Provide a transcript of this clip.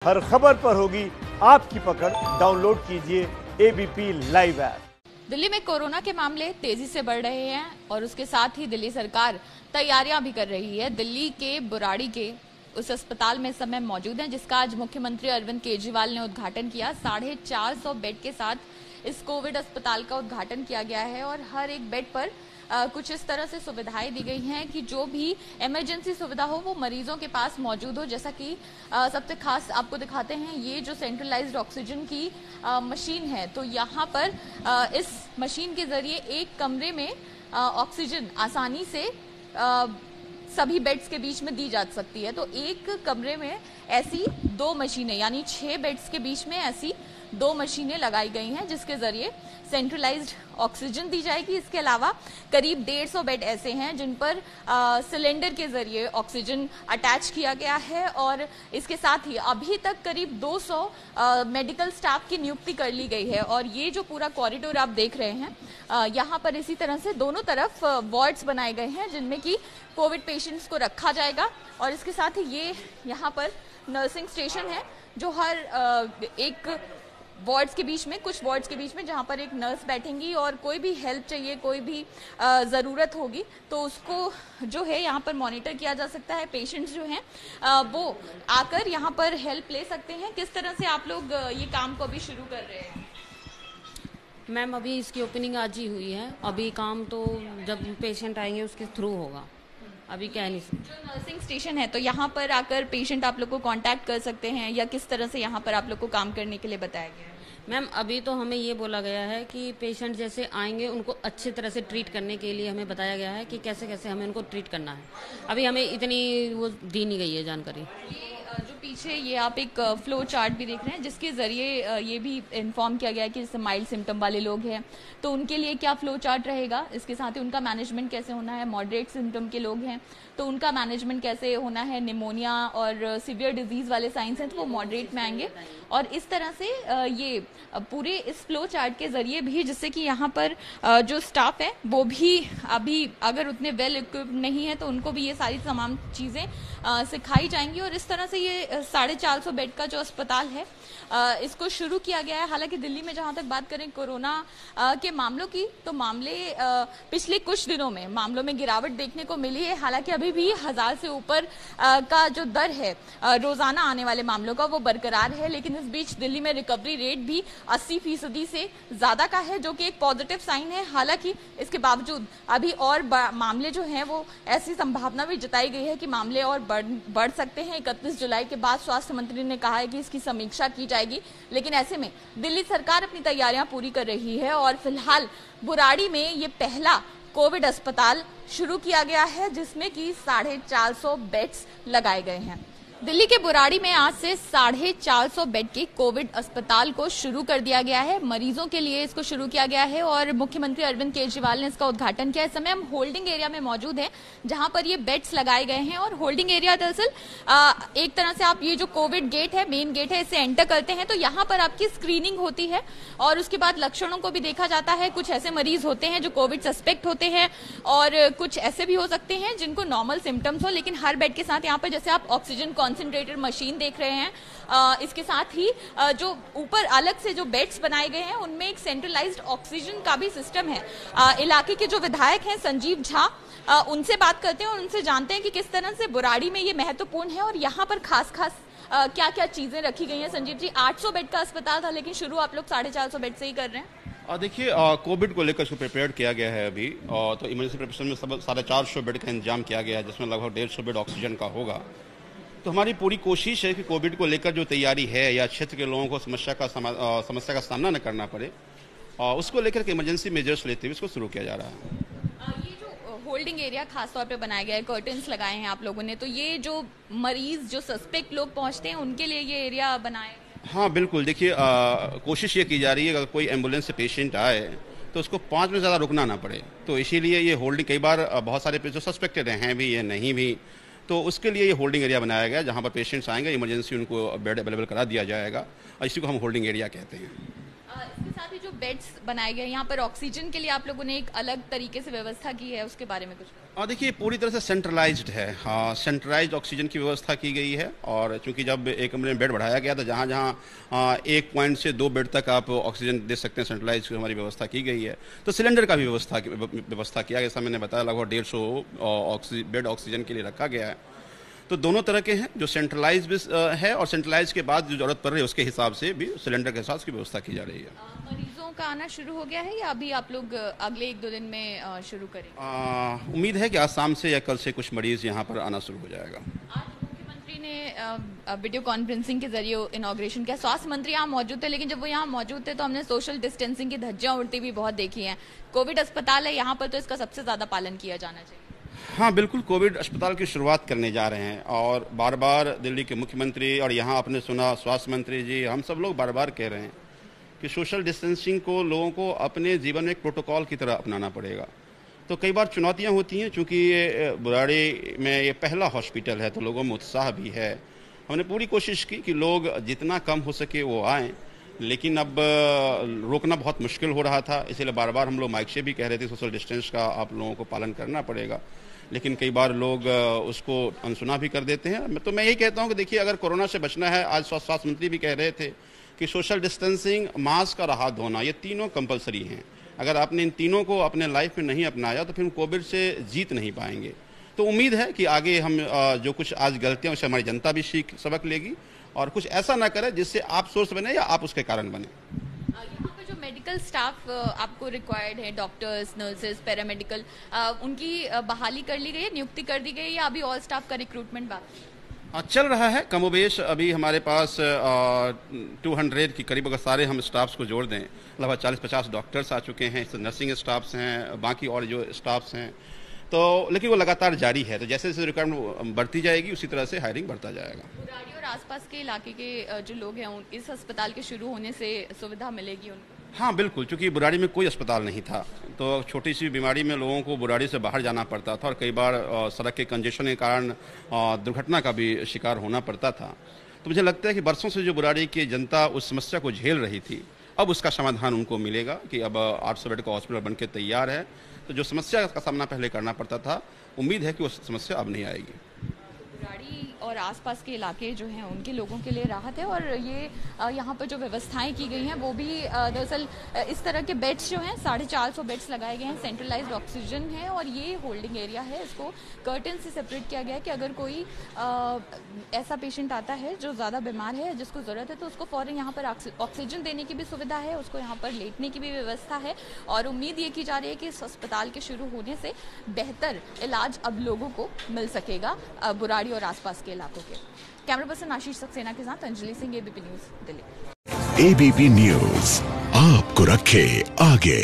हर खबर पर होगी आपकी पकड़। डाउनलोड कीजिए एबीपी लाइव ऐप। दिल्ली में कोरोना के मामले तेजी से बढ़ रहे हैं और उसके साथ ही दिल्ली सरकार तैयारियां भी कर रही है। दिल्ली के बुराड़ी के उस अस्पताल में इस समय मौजूद हैं जिसका आज मुख्यमंत्री अरविंद केजरीवाल ने उद्घाटन किया। 450 बेड के साथ इस कोविड अस्पताल का उद्घाटन किया गया है और हर एक बेड पर कुछ इस तरह से सुविधाएं दी गई हैं कि जो भी इमरजेंसी सुविधा हो वो मरीजों के पास मौजूद हो। जैसा कि सबसे खास आपको दिखाते हैं, ये जो सेंट्रलाइज्ड ऑक्सीजन की मशीन है, तो यहाँ पर इस मशीन के जरिए एक कमरे में ऑक्सीजन आसानी से सभी बेड्स के बीच में दी जा सकती है। तो एक कमरे में ऐसी 2 मशीनें, यानी 6 बेड्स के बीच में ऐसी 2 मशीनें लगाई गई हैं जिसके जरिए सेंट्रलाइज्ड ऑक्सीजन दी जाएगी। इसके अलावा करीब 150 बेड ऐसे हैं जिन पर सिलेंडर के जरिए ऑक्सीजन अटैच किया गया है और इसके साथ ही अभी तक करीब 200 मेडिकल स्टाफ की नियुक्ति कर ली गई है। और ये जो पूरा कॉरिडोर आप देख रहे हैं, यहाँ पर इसी तरह से दोनों तरफ वार्ड्स बनाए गए हैं जिनमें कि कोविड पेशेंट्स को रखा जाएगा। और इसके साथ ही ये यहाँ पर नर्सिंग स्टेशन है जो हर एक वार्ड्स के बीच में, कुछ वार्ड्स के बीच में जहां पर एक नर्स बैठेंगी और कोई भी हेल्प चाहिए, कोई भी ज़रूरत होगी तो उसको जो है यहाँ पर मॉनिटर किया जा सकता है। पेशेंट्स जो हैं वो आकर यहाँ पर हेल्प ले सकते हैं। किस तरह से आप लोग ये काम को अभी शुरू कर रहे हैं? मैम, अभी इसकी ओपनिंग आज ही हुई है। अभी काम तो जब पेशेंट आएंगे उसके थ्रू होगा, अभी कह नहीं सकते। जो नर्सिंग स्टेशन है तो यहाँ पर आकर पेशेंट आप लोग को कांटेक्ट कर सकते हैं या किस तरह से यहाँ पर आप लोग को काम करने के लिए बताया गया है? मैम, अभी तो हमें ये बोला गया है कि पेशेंट जैसे आएंगे उनको अच्छी तरह से ट्रीट करने के लिए हमें बताया गया है कि कैसे कैसे हमें उनको ट्रीट करना है। अभी हमें इतनी वो दी नहीं गई है जानकारी। जो पीछे ये आप एक फ्लो चार्ट भी देख रहे हैं जिसके जरिए ये भी इन्फॉर्म किया गया है कि जैसे माइल्ड सिम्टम वाले लोग हैं तो उनके लिए क्या फ्लो चार्ट रहेगा, इसके साथ ही उनका मैनेजमेंट कैसे होना है। मॉडरेट सिम्टम के लोग हैं तो उनका मैनेजमेंट कैसे होना है। निमोनिया और सीवियर डिजीज वाले साइंस हैं तो वो मॉडरेट में आएंगे। और इस तरह से ये पूरे इस फ्लो चार्ट के जरिए भी, जिससे कि यहाँ पर जो स्टाफ है वो भी अभी अगर उतने वेल इक्विप्ड नहीं है तो उनको भी ये सारी तमाम चीज़ें सिखाई जाएंगी। और इस तरह से ये 450 बेड का जो अस्पताल है इसको शुरू किया गया है। हालांकि दिल्ली में जहां तक बात करें कोरोना के मामलों की, तो मामले पिछले कुछ दिनों में मामलों में गिरावट देखने को मिली है। हालांकि अभी भी 1000 से ऊपर का जो दर है रोजाना आने वाले मामलों का वो बरकरार है। लेकिन इस बीच दिल्ली में रिकवरी रेट भी 80% से ज्यादा का है जो कि एक पॉजिटिव साइन है। हालांकि इसके बावजूद अभी और मामले जो हैं वो ऐसी संभावना भी जताई गई है कि मामले और बढ़ सकते हैं। 31 जुलाई के बाद स्वास्थ्य मंत्री ने कहा है कि इसकी समीक्षा की जाएगी। लेकिन ऐसे में दिल्ली सरकार अपनी तैयारियां पूरी कर रही है और फिलहाल बुराड़ी में ये पहला कोविड अस्पताल शुरू किया गया है जिसमें कि 450 बेड्स लगाए गए हैं। दिल्ली के बुराड़ी में आज से 450 बेड के कोविड अस्पताल को शुरू कर दिया गया है। मरीजों के लिए इसको शुरू किया गया है और मुख्यमंत्री अरविंद केजरीवाल ने इसका उद्घाटन किया। इस समय हम होल्डिंग एरिया में मौजूद हैं जहां पर ये बेड्स लगाए गए हैं। और होल्डिंग एरिया दरअसल एक तरह से आप ये जो कोविड गेट है, मेन गेट है, इसे एंटर करते हैं तो यहाँ पर आपकी स्क्रीनिंग होती है और उसके बाद लक्षणों को भी देखा जाता है। कुछ ऐसे मरीज होते हैं जो कोविड सस्पेक्ट होते हैं और कुछ ऐसे भी हो सकते हैं जिनको नॉर्मल सिम्टम्स हो। लेकिन हर बेड के साथ यहाँ पर जैसे आप ऑक्सीजन कॉन्सेंट्रेटेड मशीन देख रहे हैं, इसके साथ ही जो ऊपर अलग से जो बेड्स बनाए गए हैं उनमें एक सेंट्रलाइज्ड ऑक्सीजन का भी सिस्टम है। इलाके के जो विधायक हैं संजीव झा, उनसे बात करते हैं और उनसे जानते हैं कि किस तरह से बुराड़ी में ये महत्वपूर्ण है और यहाँ पर खास क्या क्या चीजें रखी गई हैं। संजीव जी, 800 बेड का अस्पताल था लेकिन शुरू आप लोग 450 बेड से ही कर रहे हैं। देखिए, कोविड को लेकर इसको प्रिपेयर किया गया है अभी, तो इमरजेंसी प्रिपरेशन में 450 बेड का इंतजाम किया गया है जिसमें लगभग 150 बेड ऑक्सीजन का होगा। तो हमारी पूरी कोशिश है कि कोविड को लेकर जो तैयारी है या क्षेत्र के लोगों को समस्या का सामना न करना पड़े, उसको लेकर के इमरजेंसी मेजर्स लेते हुए इसको शुरू किया जा रहा है। ये जो होल्डिंग एरिया खास तौर पे बनाया गया है, कर्टन्स लगाए हैं आप लोगों ने, तो ये जो मरीज, जो सस्पेक्ट लोग पहुंचते हैं उनके लिए ये एरिया बनाए? हाँ बिल्कुल। देखिए, कोशिश ये की जा रही है अगर कोई एम्बुलेंस से पेशेंट आए तो उसको 5 मिनट ज़्यादा रुकना ना पड़े। तो इसीलिए ये होल्डिंग, कई बार बहुत सारे पेशेंट सस्पेक्टेड हैं भी या नहीं भी, तो उसके लिए ये होल्डिंग एरिया बनाया गया जहां पर पेशेंट्स आएंगे, इमरजेंसी उनको बेड अवेलेबल करा दिया जाएगा और इसी को हम होल्डिंग एरिया कहते हैं। इसके साथ ही जो बेड्स बनाए गए हैं यहाँ पर ऑक्सीजन के लिए आप लोगों ने एक अलग तरीके से व्यवस्था की है, उसके बारे में कुछ? देखिए, पूरी तरह से सेंट्रलाइज्ड है। हाँ, सेंट्रलाइज्ड ऑक्सीजन की व्यवस्था की गई है। और चूंकि जब एक कमरे में बेड बढ़ाया गया था, जहाँ जहाँ 1 पॉइंट से 2 बेड तक आप ऑक्सीजन दे सकते हैं, सेंट्रलाइज हमारी व्यवस्था की गई है। तो सिलेंडर का भी व्यवस्था किया, जैसा मैंने बताया, लगभग 150 बेड ऑक्सीजन के लिए रखा गया है। तो दोनों तरह के हैं, जो सेंट्रलाइज भी है और सेंट्रलाइज के बाद जो जरूरत पड़ रही है उसके हिसाब से भी सिलेंडर के साथ की व्यवस्था की जा रही है। मरीजों का आना शुरू हो गया है या अभी आप लोग अगले 1-2 दिन में शुरू करेंगे? उम्मीद है कि आज शाम से या कल से कुछ मरीज यहाँ पर आना शुरू हो जाएगा। आज मुख्यमंत्री ने वीडियो कॉन्फ्रेंसिंग के जरिए इनॉग्रेशन किया। स्वास्थ्य मंत्री यहाँ मौजूद थे, लेकिन जब वो यहाँ मौजूद थे तो हमने सोशल डिस्टेंसिंग की धज्जियां उड़ती हुई बहुत देखी हैं। कोविड अस्पताल है यहाँ पर, तो इसका सबसे ज्यादा पालन किया जाना चाहिए। हाँ, बिल्कुल, कोविड अस्पताल की शुरुआत करने जा रहे हैं और बार बार दिल्ली के मुख्यमंत्री और यहाँ आपने सुना स्वास्थ्य मंत्री जी, हम सब लोग बार बार कह रहे हैं कि सोशल डिस्टेंसिंग को लोगों को अपने जीवन में एक प्रोटोकॉल की तरह अपनाना पड़ेगा। तो कई बार चुनौतियाँ होती हैं, चूँकि ये बुराड़ी में ये पहला हॉस्पिटल है तो लोगों में उत्साह भी है। हमने पूरी कोशिश की कि लोग जितना कम हो सके वो आएँ, लेकिन अब रोकना बहुत मुश्किल हो रहा था, इसलिए बार बार हम लोग माइक से भी कह रहे थे सोशल डिस्टेंस का आप लोगों को पालन करना पड़ेगा, लेकिन कई बार लोग उसको अनसुना भी कर देते हैं। तो मैं यही कहता हूं कि देखिए, अगर कोरोना से बचना है, आज स्वास्थ्य मंत्री भी कह रहे थे कि सोशल डिस्टेंसिंग, मास्क और हाथ धोना, ये तीनों कंपलसरी हैं। अगर आपने इन तीनों को अपने लाइफ में नहीं अपनाया तो फिर हम कोविड से जीत नहीं पाएंगे। तो उम्मीद है कि आगे हम जो कुछ आज गलतियां उससे हमारी जनता भी सबक लेगी और कुछ ऐसा ना करे जिससे आप सोर्स बने या आप उसके कारण बने। यहाँ पर जो मेडिकल स्टाफ आपको रिक्वायर्ड है, डॉक्टर्स, नर्सेज, पैरामेडिकल, उनकी बहाली कर ली गई है, नियुक्ति कर दी गई है या अभी ऑल स्टाफ का रिक्रूटमेंट बाकी है? चल रहा है कमोबेश। अभी हमारे पास 200 के करीब, अगर सारे हम स्टाफ्स को जोड़ दें, लगभग 40-50 डॉक्टर्स आ चुके हैं, नर्सिंग स्टाफ्स हैं, बाकी और जो स्टाफ्स हैं, तो लेकिन वो लगातार जारी है। तो जैसे जैसे रिक्वायरमेंट बढ़ती जाएगी उसी तरह से हायरिंग बढ़ता जाएगा। बुराड़ी और आसपास के इलाके के जो लोग हैं, इस अस्पताल के शुरू होने से सुविधा मिलेगी उनको? हाँ, बिल्कुल, क्योंकि बुराड़ी में कोई अस्पताल नहीं था, तो छोटी सी बीमारी में लोगों को बुराड़ी से बाहर जाना पड़ता था और कई बार सड़क के कंजेशन के कारण दुर्घटना का भी शिकार होना पड़ता था। तो मुझे लगता है कि बरसों से जो बुराड़ी की जनता उस समस्या को झेल रही थी, अब उसका समाधान उनको मिलेगा कि अब 800 बेड का हॉस्पिटल बनकर तैयार है। तो जो समस्या का सामना पहले करना पड़ता था, उम्मीद है कि वो समस्या अब नहीं आएगी। बुराड़ी और आसपास के इलाके जो हैं उनके लोगों के लिए राहत है। और ये यहाँ पर जो व्यवस्थाएं की गई हैं वो भी दरअसल इस तरह के बेड्स जो हैं 450 बेड्स लगाए गए हैं, सेंट्रलाइज्ड ऑक्सीजन है और ये होल्डिंग एरिया है। इसको कर्टन से सेपरेट किया गया है कि अगर कोई ऐसा पेशेंट आता है जो ज़्यादा बीमार है, जिसको ज़रूरत है, तो उसको फ़ौरन यहाँ पर ऑक्सीजन देने की भी सुविधा है, उसको यहाँ पर लेटने की भी व्यवस्था है। और उम्मीद ये की जा रही है कि इस अस्पताल के शुरू होने से बेहतर इलाज अब लोगों को मिल सकेगा बुराड़ी और आसपास के इलाकों के। कैमरा पर्सन आशीष सक्सेना के साथ Anjali Singh, ABP news, Delhi. ABP news आपको रखे आगे।